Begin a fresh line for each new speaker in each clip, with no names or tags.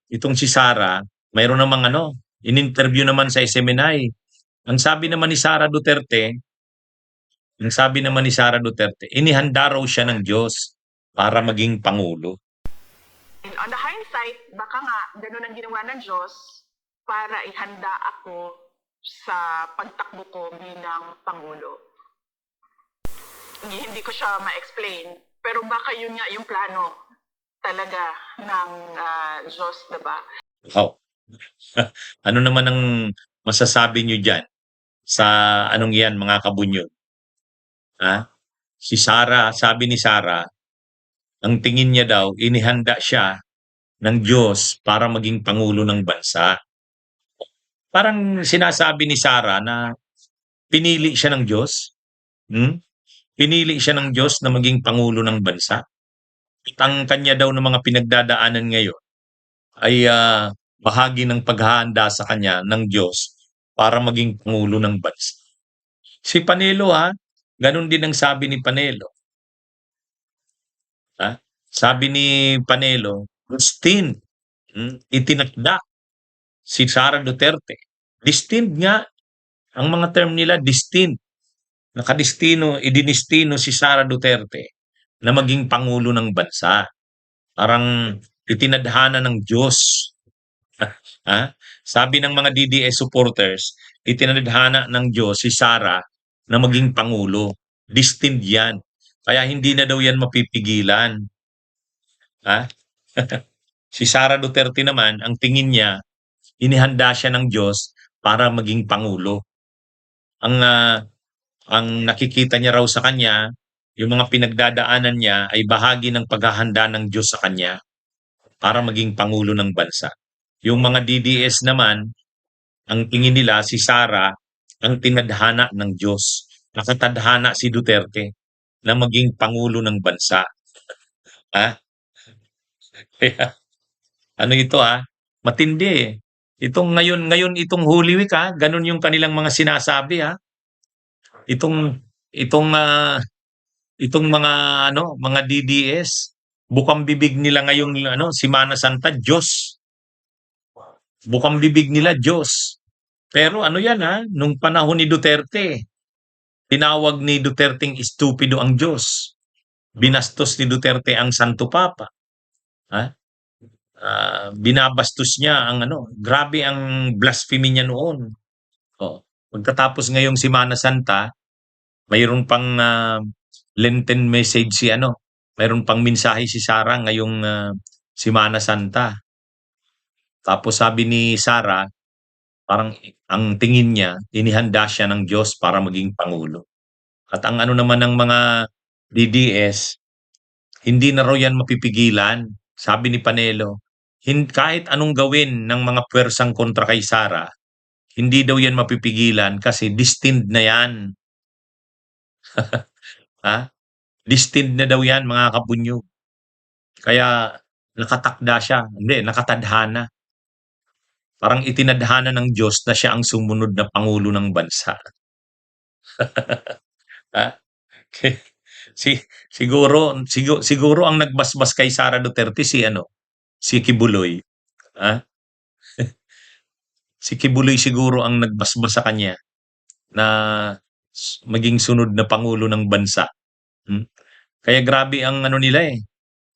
itong si Sara, mayroon namang in-interview naman sa SMNI. Ang sabi naman ni Sara Duterte, inihanda raw siya ng Diyos para maging pangulo.
And on the hindsight, baka nga ganun ang ginawa ng Diyos para ihanda ako sa pagtakbo ko bilang Pangulo. Hindi ko siya ma-explain, pero baka yun nga yung plano talaga ng Diyos, diba?
Wow. Ano naman ang masasabi nyo dyan sa anong yan, mga kabunyog? Si Sara, sabi ni Sara, ang tingin niya daw, inihanda siya ng Diyos para maging pangulo ng bansa. Parang sinasabi ni Sara na pinili siya ng Diyos. Pinili siya ng Diyos na maging pangulo ng bansa. At ang kanya daw ng mga pinagdadaanan ngayon ay bahagi ng paghahanda sa kanya ng Diyos para maging pangulo ng bansa. Si Panelo ganun din ang sabi ni Panelo. Sabi ni Panelo, destined, itinakda si Sara Duterte. Destined nga, ang mga term nila, destined. Nakadestino, idinistino si Sara Duterte na maging pangulo ng bansa. Parang itinadhana ng Diyos. Sabi ng mga DDS supporters, itinadhana ng Diyos si Sara na maging pangulo. Destined yan. Kaya hindi na daw yan mapipigilan. Si Sara Duterte naman, ang tingin niya, inihanda siya ng Diyos para maging pangulo. Ang nakikita niya raw sa kanya, yung mga pinagdadaanan niya ay bahagi ng paghahanda ng Diyos sa kanya para maging pangulo ng bansa. Yung mga DDS naman, ang tingin nila si Sara ang tinadhana ng Diyos. Nakatadhana si Duterte na maging pangulo ng bansa. Kaya, ano ito matindi eh. Itong ngayon itong Holy Week ganun yung kanilang mga sinasabi Itong mga mga DDS, bukang bibig nila ngayong Semana Santa, Diyos. Bukang bibig nila, Diyos. Pero yan nung panahon ni Duterte, tinawag ni Duterteng estupido ang Diyos. Binastos ni Duterte ang Santo Papa. Binabastos niya ang grabe ang blasphemy niya noon. Pagkatapos ngayong Semana Santa, mayroon pang Lenten message mayroon pang mensahe si Sara ngayong Semana Santa. Tapos sabi ni Sara, parang ang tingin niya, inihanda siya ng Diyos para maging pangulo. At ang naman ng mga DDS, hindi na raw yan mapipigilan. Sabi ni Panelo, kahit anong gawin ng mga pwersang kontra kay Sara, hindi daw yan mapipigilan kasi destined na yan. Destined na daw yan, mga kabunyog. Kaya nakatakda siya. Hindi, nakatadhana. Parang itinadhana ng Diyos na siya ang sumunod na pangulo ng bansa. Siguro ang nagbasbas kay Sara Duterte si Kibuloy. Si Kibuloy siguro ang nagbasbas sa kanya na maging sunod na pangulo ng bansa. Kaya grabe ang nila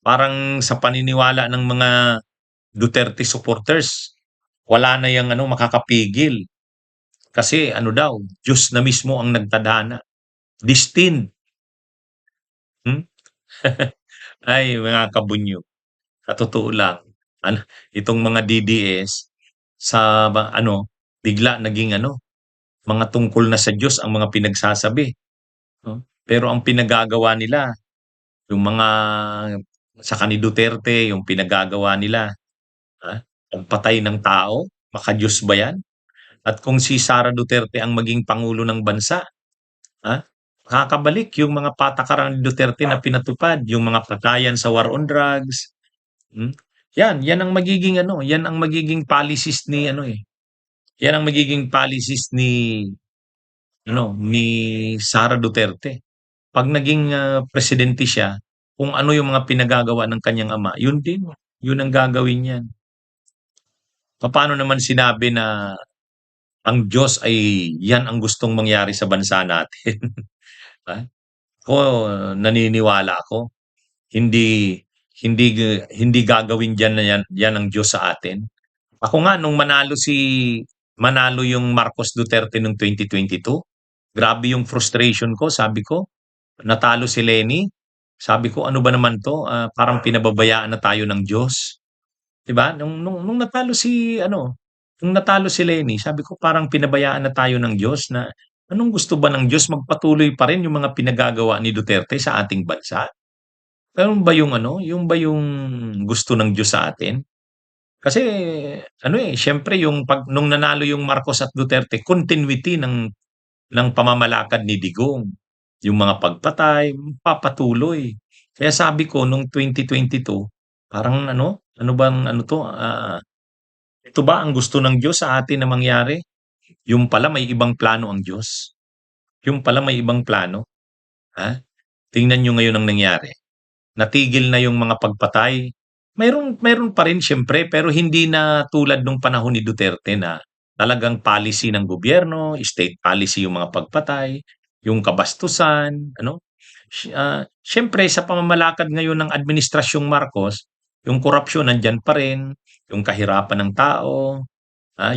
parang sa paniniwala ng mga Duterte supporters, wala na yang makakapigil. Kasi daw, Diyos na mismo ang nagtadhana. Destined. Ay, mga kabunyo. Sa totoo lang, itong mga DDS sa bigla naging mga tungkol na sa Diyos ang mga pinagsasabi. Pero ang pinagagawa nila, yung mga sa kani Duterte, yung pinagagawa nila, pagpatay ng tao, maka-Diyos ba yan? At kung si Sara Duterte ang maging pangulo ng bansa, kakabalik yung mga patakaran ni Duterte na pinatupad, yung mga patayan sa war on drugs. Yan ang magiging yan ang magiging policies ni Yan ang magiging policies ni Sara Duterte. Pag naging presidente siya, kung ano yung mga pinagagawa ng kanyang ama, yun din, yun ang gagawin niyan. papaano naman sinabi na ang Diyos ay yan ang gustong mangyari sa bansa natin? Ah, ako naniniwala ako hindi hindi gagawin diyan na yan ang Diyos sa atin. Ako nga nung manalo yung Marcos Duterte nung 2022, grabe yung frustration ko, sabi ko, natalo si Leni, sabi ko, "Ano ba naman 'to, parang pinababayaan na tayo ng Diyos." 'Di ba? Nung natalo si Leni, sabi ko, "Parang pinabayaan na tayo ng Diyos na anong gusto ba ng Diyos magpatuloy pa rin yung mga pinagagawa ni Duterte sa ating bansa? Yun ba yung gusto ng Diyos sa atin?" Kasi siyempre yung nung nanalo yung Marcos at Duterte, continuity ng pamamalakad ni Digong. Yung mga pagpatay, papatuloy. Kaya sabi ko nung 2022, parang ano bang 'to, ito ba ang gusto ng Diyos sa atin na mangyari? Yung pala may ibang plano ang Diyos. Yung pala may ibang plano, ha? Tingnan niyo ngayon ang nangyari. Natigil na yung mga pagpatay. Mayroon pa rin siyempre, pero hindi na tulad nung panahon ni Duterte na talagang policy ng gobyerno, state policy yung mga pagpatay, yung kabastusan, siyempre sa pamamalakad ngayon ng administrasyong Marcos, yung korapsyon nandiyan pa rin, yung kahirapan ng tao,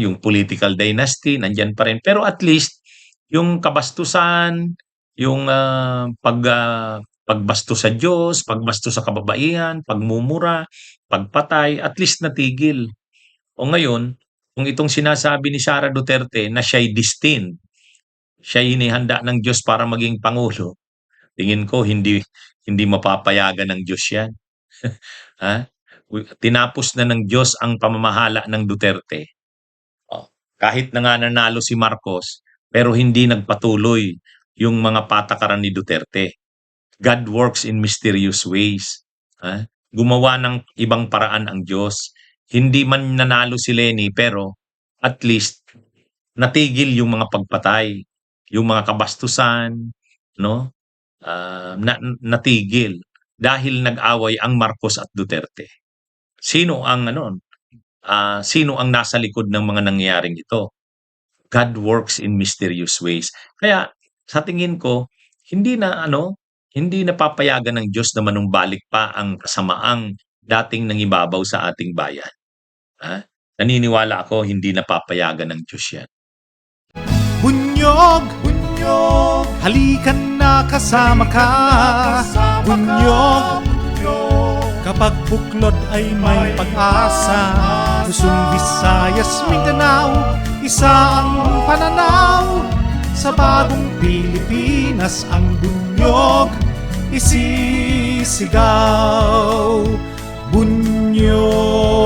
yung political dynasty nandiyan pa rin. Pero at least yung kabastusan, yung pagbastos sa Diyos, pagbastos sa kababaihan, pagmumura, pagpatay, at least natigil. O ngayon, kung itong sinasabi ni Sara Duterte na siya'y destined, siya'y inihanda ng Diyos para maging pangulo, tingin ko hindi mapapayagan ng Diyos 'yan. Ha? Tinapos na ng Diyos ang pamamahala ng Duterte. Oh, kahit na nga nanalo si Marcos, pero hindi nagpatuloy yung mga patakaran ni Duterte. God works in mysterious ways. Gumawa ng ibang paraan ang Diyos. Hindi man nanalo si Leni, pero at least natigil yung mga pagpatay, yung mga kabastusan, no? Natigil dahil nag-away ang Marcos at Duterte. Sino ang nasa likod ng mga nangyayaring ito? God works in mysterious ways. Kaya sa tingin ko, hindi napapayagan ng Diyos na manumbalik pa ang kasamaang dating nangibabaw sa ating bayan. Naniniwala ako hindi napapayagan ng Diyos 'yan.
Bunyog, bunyog, halikan na kasama ka. Bunyog, kapag buklod ay may pag-asa. Luzon, Visayas, Mindanao, isa ang pananaw. Sa bagong Pilipinas ang bunyog isisigaw. Bunyog.